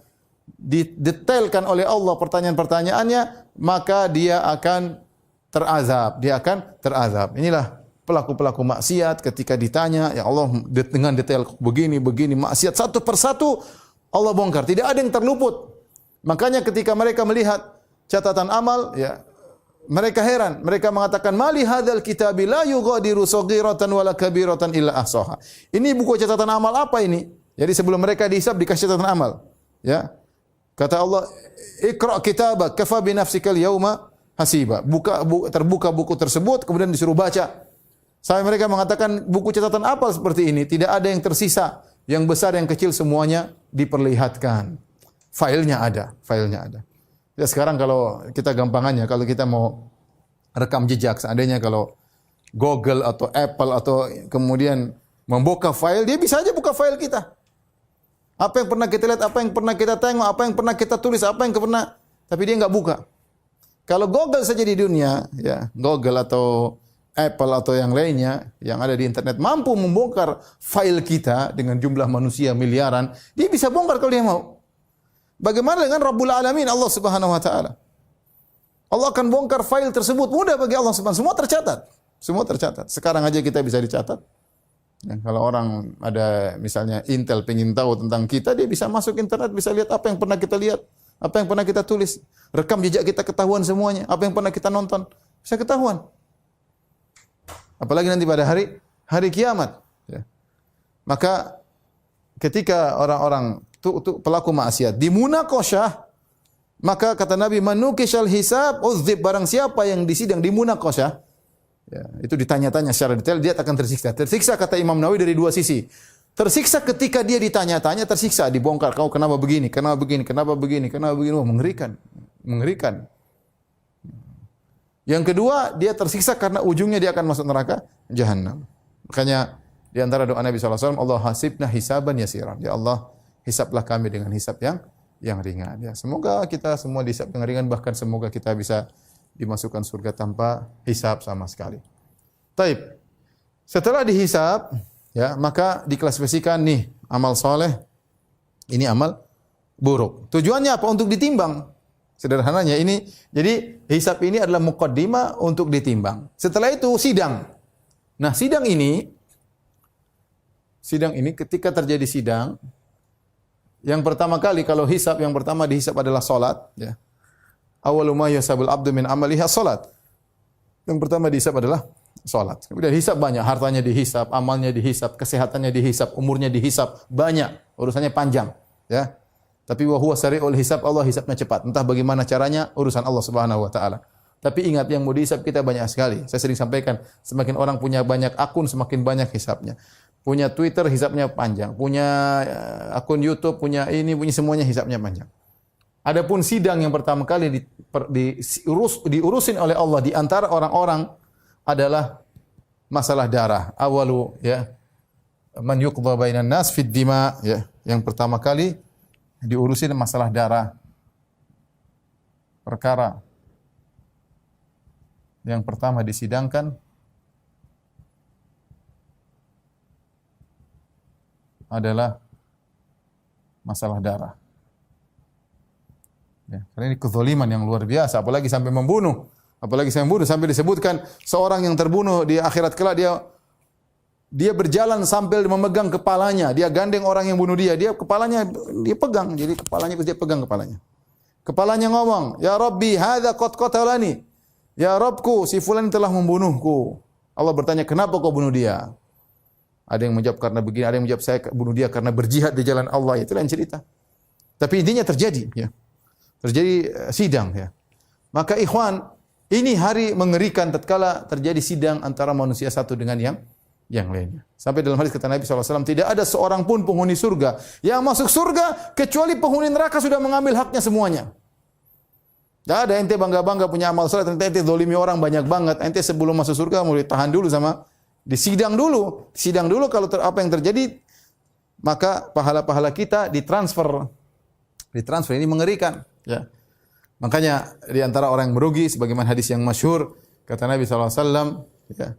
didetailkan oleh Allah pertanyaan-pertanyaannya, maka dia akan terazab. Inilah pelaku-pelaku maksiat ketika ditanya, ya Allah dengan detail begini maksiat satu persatu Allah bongkar, tidak ada yang terluput. Makanya ketika mereka melihat catatan amal, ya mereka heran, mereka mengatakan, "Mali hadzal kitabi la yughadiru shaghiratan wala kabiratan illa ahsaha." Ini buku catatan amal apa ini? Jadi sebelum mereka dihisab dikasih catatan amal, ya. Kata Allah, "Iqra kitabak kafa bi nafsikal yauma hasiba." Terbuka buku tersebut kemudian disuruh baca. Sampai mereka mengatakan, buku catatan apa seperti ini? Tidak ada yang tersisa. Yang besar yang kecil semuanya diperlihatkan. Filenya ada. Ya sekarang kalau kita gampangannya, kalau kita mau rekam jejak, seandainya kalau Google atau Apple atau kemudian membuka file, dia bisa aja buka file kita. Apa yang pernah kita lihat, apa yang pernah kita tengok, apa yang pernah kita tulis, tapi dia enggak buka. Kalau Google saja di dunia, ya, Google atau Apple atau yang lainnya yang ada di internet mampu membongkar file kita dengan jumlah manusia miliaran, dia bisa bongkar kalau dia mau. Bagaimana dengan Rabbul Alamin, Allah Subhanahu wa taala? Allah akan bongkar file tersebut, mudah bagi Allah Subhanahu, semua tercatat. Sekarang aja kita bisa dicatat. Ya, kalau orang ada misalnya Intel pengen tahu tentang kita, dia bisa masuk internet, bisa lihat apa yang pernah kita lihat, apa yang pernah kita tulis, rekam jejak kita ketahuan semuanya, apa yang pernah kita nonton, bisa ketahuan. Apalagi nanti pada hari kiamat. Ya. Maka ketika orang-orang pelaku maksiat dimunaqasyah, maka kata Nabi, "Manukishal hisab udzib." Barang siapa yang disidang dimunaqasyah, ya, itu ditanya-tanya secara detail, dia akan tersiksa. Tersiksa kata Imam Nawawi dari dua sisi. Tersiksa ketika dia ditanya-tanya, tersiksa, dibongkar, kau kenapa begini, oh, mengerikan. Yang kedua, dia tersiksa karena ujungnya dia akan masuk neraka jahanam. Makanya di antara doa Nabi SAW, Allah hasibna hisaban yasiran. Ya Allah, hisablah kami dengan hisab yang ringan. Ya, semoga kita semua dihisab yang ringan, bahkan semoga kita bisa dimasukkan surga tanpa hisab sama sekali. Taib. Setelah dihisab, ya, maka diklasifikasikan nih amal soleh, ini amal buruk. Tujuannya apa? Untuk ditimbang. Sederhananya ini, jadi hisab ini adalah muqaddimah untuk ditimbang. Setelah itu sidang. Nah, sidang ini ketika terjadi sidang, yang pertama kali kalau hisab, yang pertama dihisab adalah salat, ya. Awwalu ma yasabul abdu min amalihi salat. Yang pertama dihisab adalah salat. Kemudian hisab banyak, hartanya dihisab, amalnya dihisab, kesehatannya dihisab, umurnya dihisab, banyak, urusannya panjang, ya. Tapi wa huwa sari'ul hisab, Allah hisabnya cepat. Entah bagaimana caranya, urusan Allah Subhanahu wa taala. Tapi ingat, yang mau dihisab kita banyak sekali. Saya sering sampaikan, semakin orang punya banyak akun, semakin banyak hisabnya. Punya Twitter, hisabnya panjang. Punya akun YouTube, punya ini, punya semuanya hisabnya panjang. Adapun sidang yang pertama kali diurusin oleh Allah di antara orang-orang adalah masalah darah. Awalu ya, man yuqda bainan nas fid dima, ya. Yang pertama kali diurusin masalah darah. Perkara yang pertama disidangkan adalah masalah darah. Ya, karena ini kezaliman yang luar biasa, apalagi sampai membunuh. Sampai disebutkan seorang yang terbunuh di akhirat kelak dia berjalan sambil memegang kepalanya. Dia gandeng orang yang bunuh dia kepalanya dia pegang. Jadi kepalanya dia pegang kepalanya. Kepalanya ngomong, "Ya Rabbi, hadza qad qatalani." Ya Rabbku, si fulan telah membunuhku. Allah bertanya, "Kenapa kau bunuh dia?" Ada yang menjawab karena begini, ada yang menjawab saya bunuh dia karena berjihad di jalan Allah. Itu lain cerita. Tapi intinya terjadi, ya. Terjadi sidang, ya. Maka ikhwan, ini hari mengerikan tatkala terjadi sidang antara manusia satu dengan yang lainnya. Sampai dalam hadis kata Nabi SAW, tidak ada seorang pun penghuni surga yang masuk surga kecuali penghuni neraka sudah mengambil haknya semuanya. Tidak ada ente bangga-bangga punya amal saleh, ente zalimi orang banyak banget. Ente sebelum masuk surga mau ditahan dulu sama disidang dulu. Sidang dulu kalau apa yang terjadi, maka pahala-pahala kita ditransfer. Ditransfer, ini mengerikan, ya. Makanya di antara orang yang merugi sebagaimana hadis yang masyhur kata Nabi SAW, ya.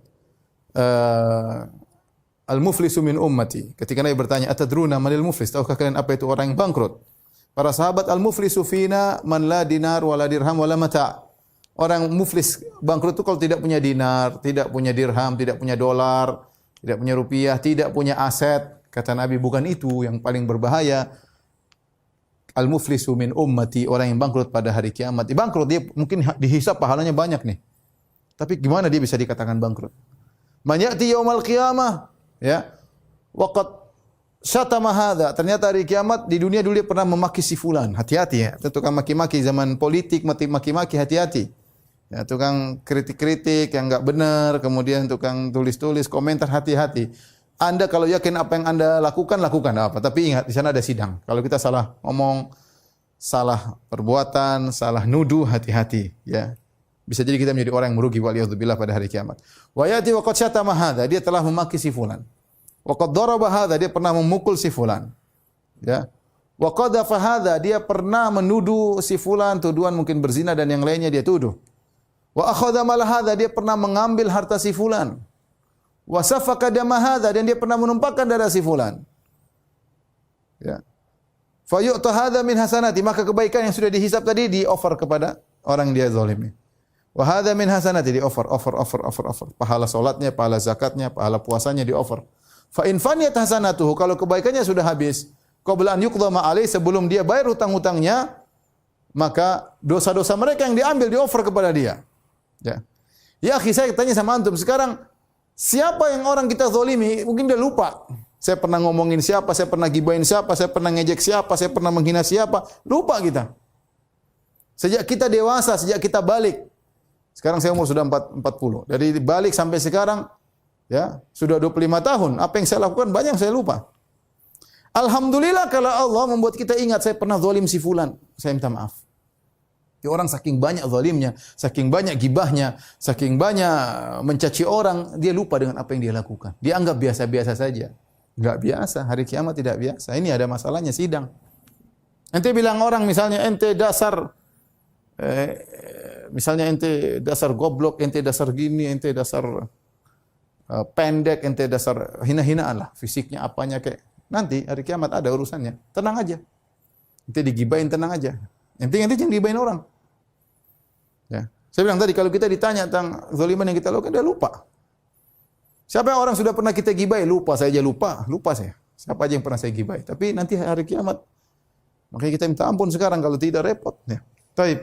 Al-muflisu min ummati. Ketika Nabi bertanya, "Atadruna manil muflis?" Tahukah kalian apa itu orang yang bangkrut? Para sahabat, al-muflisu fina man la dinar wala dirham wala mata'. Orang muflis bangkrut itu kalau tidak punya dinar, tidak punya dirham, tidak punya dolar, tidak punya rupiah, tidak punya aset. Kata Nabi, bukan itu yang paling berbahaya. Al-muflisu min ummati, orang yang bangkrut pada hari kiamat. Bangkrut dia mungkin dihisab pahalanya banyak nih. Tapi gimana dia bisa dikatakan bangkrut? Man ya'ti yaumal qiyamah, ya. Waqad syatama hadza. Ternyata hari kiamat di dunia dulu dia pernah memaki si fulan. Hati-hati, ya. Tukang maki-maki zaman politik, maki-maki, hati-hati. Ya, tukang kritik-kritik yang enggak benar, kemudian tukang tulis-tulis komentar, hati-hati. Anda kalau yakin apa yang Anda lakukan apa. Tapi ingat, di sana ada sidang. Kalau kita salah ngomong, salah perbuatan, salah nuduh, hati-hati, ya. Bisa jadi kita menjadi orang yang merugi waliyadzubillah pada hari kiamat. Wa yati wa qad syatama hadza, dia telah memaki si fulan. Wa qad daraba hadza, dia pernah memukul si fulan. Ya. Wa qadhafa hadza, dia pernah menuduh si fulan tuduhan mungkin berzina dan yang lainnya dia tuduh. Wa akhadha mal hadza, dia pernah mengambil harta si fulan. Wa safaka dama hadza, dan dia pernah menumpahkan darah si fulan. Ya. Fa yu'ta hadza min hasanati, maka kebaikan yang sudah dihisab tadi di-offer kepada orang yang dia zalimi. Wa hadza min hasanati, di-offer. Pahala salatnya, pahala zakatnya, pahala puasanya di-offer. Fa in faniyat hasanatuhu, kalau kebaikannya sudah habis, qabla an yuqda ma alaihi, sebelum dia bayar hutang-hutangnya, maka dosa-dosa mereka yang diambil di-offer kepada dia. Ya. Ya akhi, saya tanya sama antum, sekarang siapa yang orang kita zalimi, mungkin dia lupa. Saya pernah ngomongin siapa, saya pernah gibahin siapa, saya pernah ngejek siapa, saya pernah menghina siapa, lupa kita. Sejak kita dewasa, sejak kita balik. Sekarang saya umur sudah 40. Dari balik sampai sekarang, ya, sudah 25 tahun. Apa yang saya lakukan banyak saya lupa. Alhamdulillah kalau Allah membuat kita ingat, saya pernah zalim si fulan, saya minta maaf. Ya, orang saking banyak zalimnya, saking banyak gibahnya, saking banyak mencaci orang, dia lupa dengan apa yang dia lakukan. Dia anggap biasa-biasa saja. Enggak biasa, hari kiamat tidak biasa. Ini ada masalahnya sidang. Ente bilang orang misalnya ente dasar misalnya ente dasar goblok, ente dasar gini, ente dasar pendek, ente dasar hina-hinaan lah, fisiknya apanya kayak. Nanti hari kiamat ada urusannya. Tenang aja. Ente digibain tenang aja. Ente jangan digibain orang. Ya. Saya bilang tadi kalau kita ditanya tentang zaliman yang kita lakukan dia lupa. Siapa yang orang sudah pernah kita gibai? Lupa, saya aja lupa saya. Siapa aja yang pernah saya gibai? Tapi nanti hari kiamat makanya kita minta ampun sekarang kalau tidak repot ya. Baik.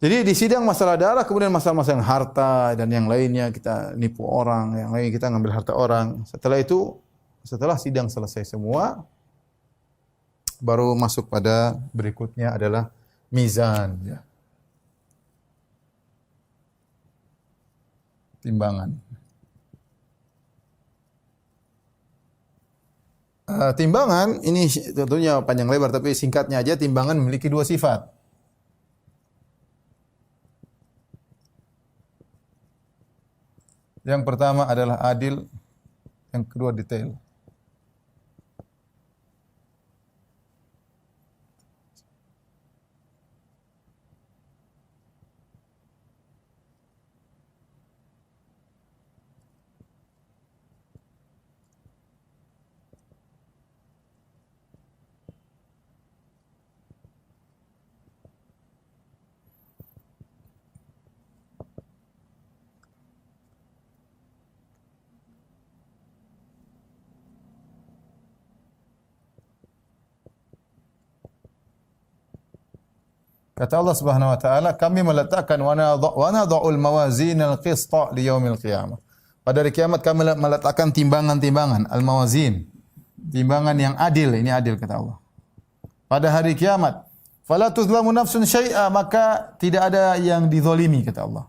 Jadi di sidang masalah darah, kemudian masalah-masalah harta dan yang lainnya, kita nipu orang, yang lain kita ngambil harta orang. Setelah itu, setelah sidang selesai semua, baru masuk pada berikutnya adalah mizan. Ya. timbangan. Timbangan ini tentunya panjang lebar, tapi singkatnya aja timbangan memiliki dua sifat. Yang pertama adalah adil, yang kedua detail. Kata Allah Subhanahu wa taala, kami meletakkan wa nadha'ul mawazinal qista li yaumil qiyamah. Pada hari kiamat kami meletakkan timbangan-timbangan, al-mawazin. Timbangan yang adil, ini adil kata Allah. Pada hari kiamat, fala tuzlamu nafsun syai'a, maka tidak ada yang dizalimi kata Allah.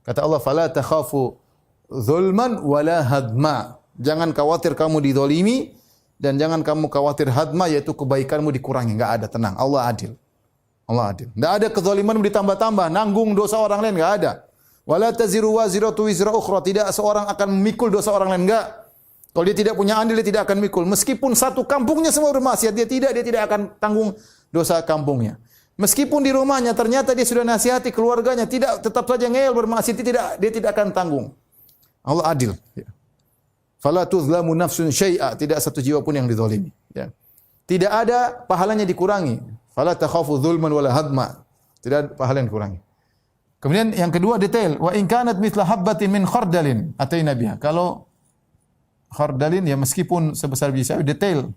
Kata Allah, fala takhafu zulman wala hadma. Jangan khawatir kamu dizalimi dan jangan kamu khawatir hadma, yaitu kebaikanmu dikurangi, enggak ada, tenang. Allah adil. Allah adil. Tidak ada kezaliman ditambah-tambah, nanggung dosa orang lain, enggak ada. Wala taziru waziratu wizra ukhra, tidak seorang akan memikul dosa orang lain, enggak. Kalau dia tidak punya andil, dia tidak akan mikul. Meskipun satu kampungnya semua bermaksiat, dia tidak akan tanggung dosa kampungnya. Meskipun di rumahnya ternyata dia sudah nasihati keluarganya, tetap saja ngeyel bermaksiat, dia tidak akan tanggung. Allah adil. Ya. Fala tuzlamu nafsun syai'a, tidak satu jiwa pun yang dizalimi. Ya. Tidak ada pahalanya dikurangi. Fala takhafu zulman wala hadma. Tidak ada pahala yang dikurangi. Kemudian yang kedua detail, wa in kanat mithla habbatin min khardalin ataina biha. Kalau khardalin ya meskipun sebesar biji sawi, detail.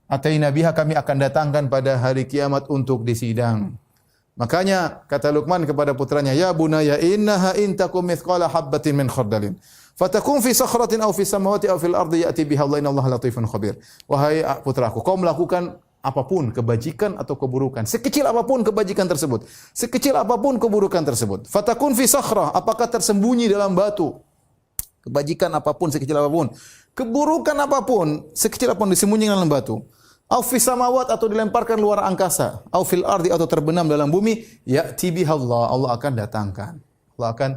Ataina biha, kami akan datangkan pada hari kiamat untuk disidang. Makanya kata Luqman kepada putranya, ya bunayya innaha in takum mithqala habbatin min khardalin fatakun fi sakhratin aw fi samawati aw fil ardi ya'ti biha Allah innallaha latifun khabir. Wahai putraku, kau melakukan apapun kebajikan atau keburukan, sekecil apapun kebajikan tersebut, sekecil apapun keburukan tersebut. Fatakun fi sakhrah, apakah tersembunyi dalam batu? Kebajikan apapun, sekecil apapun, keburukan apapun, sekecil apapun disembunyikan dalam batu. Au fi samawat, atau dilemparkan luar angkasa, au fil ardi, atau terbenam dalam bumi, ya'ti biha Allah, Allah akan datangkan. Allah akan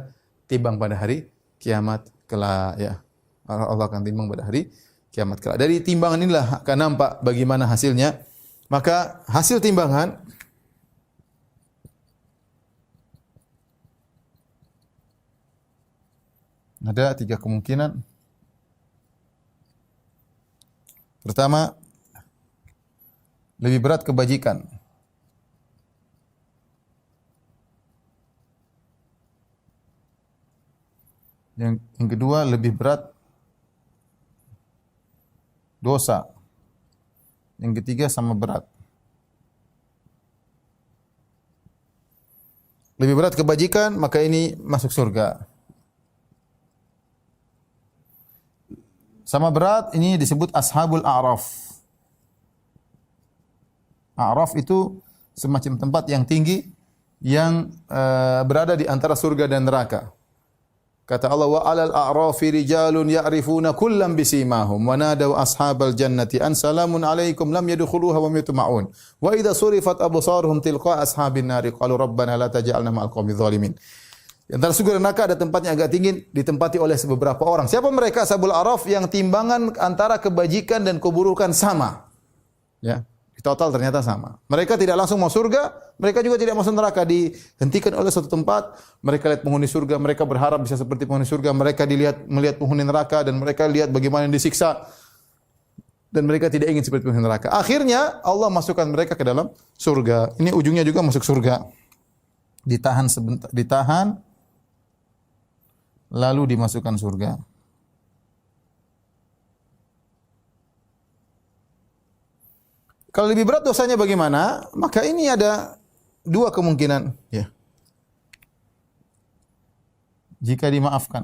timbang pada hari kiamat kelak, ya. Allah akan timbang pada hari kiamat kelak. Dari timbangan inilah akan nampak bagaimana hasilnya. Maka hasil timbangan ada 3 kemungkinan. Pertama, lebih berat kebajikan. Yang kedua, lebih berat dosa. Yang ketiga, sama berat. Lebih berat kebajikan, maka ini masuk surga. Sama berat, ini disebut ashabul a'raf. A'raf itu semacam tempat yang tinggi yang berada di antara surga dan neraka. Kata Allah, wa 'alal a'rafi rijalun ya'rifuna kullam bisimahum wa nadaw ashabal jannati an salamun 'alaikum lam yadkhuluha wa hum yatma'un wa idza surifat absaruhum tilqa ashabin nari qalu rabbana la taj'alna ma'al qaumidz zalimin. Di antara surga dan neraka ada tempatnya agak tinggi, ditempati oleh beberapa orang. Siapa mereka? Ashabul a'raf, yang timbangan antara kebajikan dan keburukan sama. Ya. Total ternyata sama. Mereka tidak langsung mau surga, mereka juga tidak masuk neraka, dihentikan oleh suatu tempat. Mereka lihat penghuni surga, mereka berharap bisa seperti penghuni surga. Mereka melihat penghuni neraka dan mereka lihat bagaimana disiksa. Dan mereka tidak ingin seperti penghuni neraka. Akhirnya Allah masukkan mereka ke dalam surga. Ini ujungnya juga masuk surga. Ditahan sebentar, ditahan lalu dimasukkan surga. Kalau lebih berat dosanya bagaimana? Maka ini ada 2 kemungkinan. Ya. Jika dimaafkan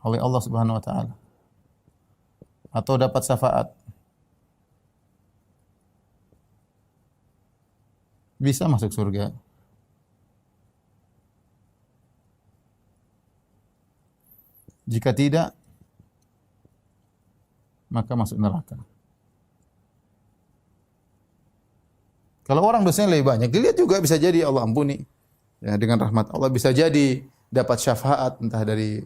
oleh Allah Subhanahu Wa Taala, atau dapat syafaat, bisa masuk surga. Jika tidak, maka masuk neraka. Kalau orang dosanya lebih banyak, dilihat juga bisa jadi Allah ampuni. Ya, dengan rahmat Allah bisa jadi dapat syafaat entah dari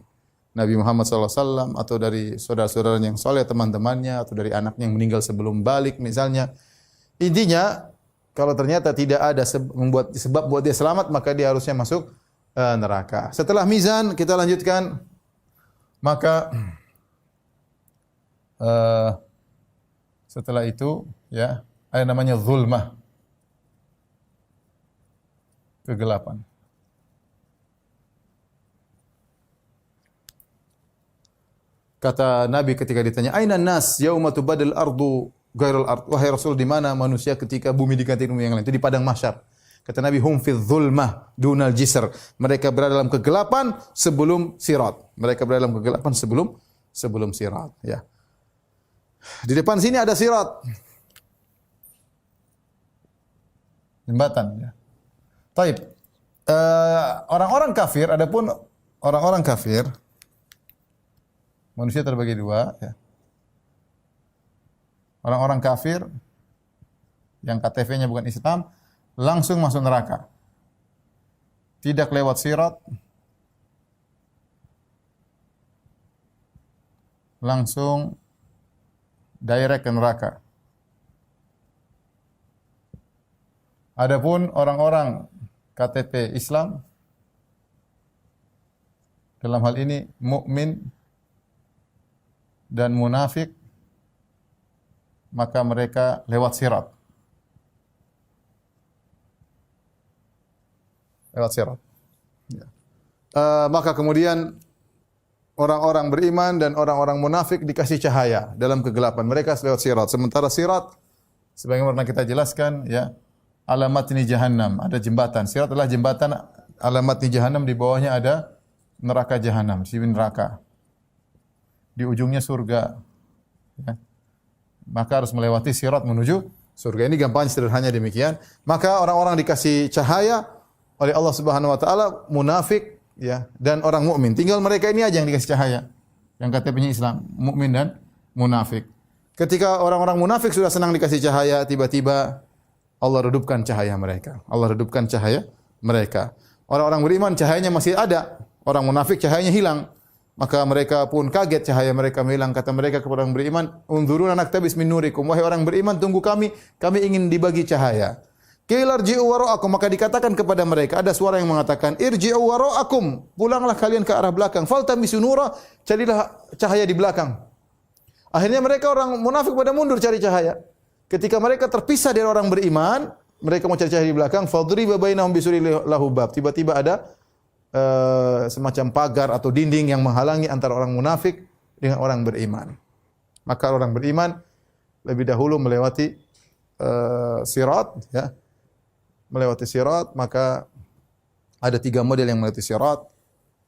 Nabi Muhammad SAW atau dari saudara-saudaranya yang soleh, teman-temannya, atau dari anaknya yang meninggal sebelum balik misalnya. Intinya, kalau ternyata tidak ada sebab buat dia selamat, maka dia harusnya masuk neraka. Setelah mizan, kita lanjutkan. Maka setelah itu, ya, ada namanya zulmah. Kegelapan. Kata Nabi ketika ditanya, "Aina nas yauma tubaddal ardu ghairal ard?" Wahai Rasul, di mana manusia ketika bumi diganti bumi yang lain? Itu di padang mahsyar. Kata Nabi, "Hum fi dzulmah dunal jisr." Mereka berada dalam kegelapan sebelum sirat. Mereka berada dalam kegelapan sebelum sirat, ya. Di depan sini ada sirat. Jembatan, ya. Taib. Orang-orang kafir, adapun orang-orang kafir, manusia terbagi dua. Ya. Orang-orang kafir yang KTP-nya bukan Islam, langsung masuk neraka. Tidak lewat sirat, langsung direct ke neraka. Adapun orang-orang KTP Islam, dalam hal ini mukmin dan munafik, maka mereka lewat sirat. Lewat sirat. Ya. Maka kemudian orang-orang beriman dan orang-orang munafik dikasih cahaya dalam kegelapan. Mereka lewat sirat. Sementara sirat, sebagaimana kita jelaskan, ya, alamat ini jahannam, ada jembatan. Sirat adalah jembatan alamat ini jahannam, di bawahnya ada neraka jahannam, sini neraka. Di ujungnya surga. Ya. Maka harus melewati sirat menuju surga. Ini gampang sederhananya demikian. Maka orang-orang dikasih cahaya oleh Allah Subhanahu wa taala, munafik, ya, dan orang mukmin. Tinggal mereka ini aja yang dikasih cahaya. Yang KTP-nya Islam, mukmin dan munafik. Ketika orang-orang munafik sudah senang dikasih cahaya, tiba-tiba Allah redupkan cahaya mereka. Allah redupkan cahaya mereka. Orang-orang beriman cahayanya masih ada. Orang munafik cahayanya hilang. Maka mereka pun kaget, cahaya mereka hilang. Kata mereka kepada orang beriman, "Unzuruna naktabis min nurikum." Wahai orang beriman, tunggu kami ingin dibagi cahaya. Qila irji'u wara'akum, maka dikatakan kepada mereka, ada suara yang mengatakan, "Irji'u wara'akum." Pulanglah kalian ke arah belakang. Faltamisu nura, carilah cahaya di belakang. Akhirnya mereka orang munafik pada mundur cari cahaya. Ketika mereka terpisah dari orang beriman, mereka mau cari cahaya di belakang, fadriba bainahum bisurin lahu bab. Tiba-tiba ada semacam pagar atau dinding yang menghalangi antara orang munafik dengan orang beriman. Maka orang beriman lebih dahulu melewati sirat, ya. Melewati sirat, maka ada 3 model yang melewati sirat.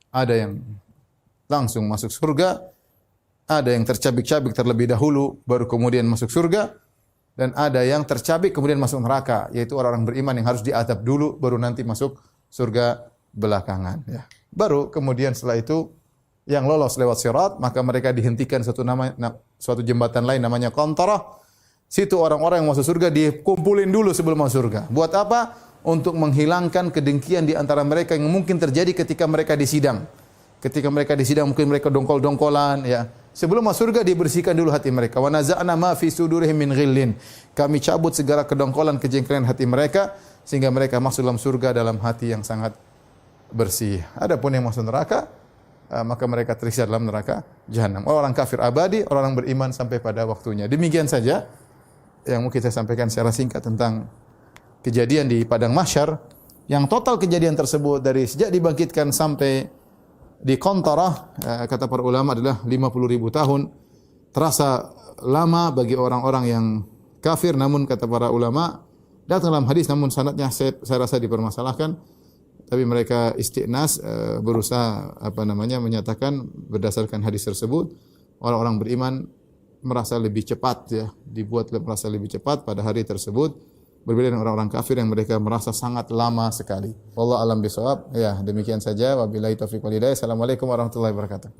Ada yang langsung masuk surga, ada yang tercabik-cabik terlebih dahulu baru kemudian masuk surga. Dan ada yang tercabik kemudian masuk neraka, yaitu orang-orang beriman yang harus diazab dulu baru nanti masuk surga belakangan, ya. Baru kemudian setelah itu yang lolos lewat sirat, maka mereka dihentikan suatu jembatan lain namanya Qantarah. Situ orang-orang yang masuk surga dikumpulin dulu sebelum masuk surga. Buat apa? Untuk menghilangkan kedengkian di antara mereka yang mungkin terjadi ketika mereka disidang. Ketika mereka disidang mungkin mereka dongkol-dongkolan, ya. Sebelum masuk surga dibersihkan dulu hati mereka. Wa naza'na ma fi sudurihim min ghillin. Kami cabut segala kedongkolan, kejengkelan hati mereka sehingga mereka masuk dalam surga dalam hati yang sangat bersih. Adapun yang masuk neraka, maka mereka tersiksa dalam neraka jahanam. Orang kafir abadi, orang beriman sampai pada waktunya. Demikian saja yang mungkin saya sampaikan secara singkat tentang kejadian di padang mahsyar. Yang total kejadian tersebut dari sejak dibangkitkan sampai di Qantarah, kata para ulama adalah 50.000 tahun. Terasa lama bagi orang-orang yang kafir, namun kata para ulama datang dalam hadis, namun sanadnya saya rasa dipermasalahkan. Tapi mereka istiqnas, berusaha menyatakan berdasarkan hadis tersebut, orang-orang beriman merasa lebih cepat, ya, dibuat merasa lebih cepat pada hari tersebut. Berbeda dengan orang-orang kafir yang mereka merasa sangat lama sekali. Wallahu a'lam bishawab. Ya, demikian saja. Wabillahi taufiq wal hidayah. Assalamualaikum warahmatullahi wabarakatuh.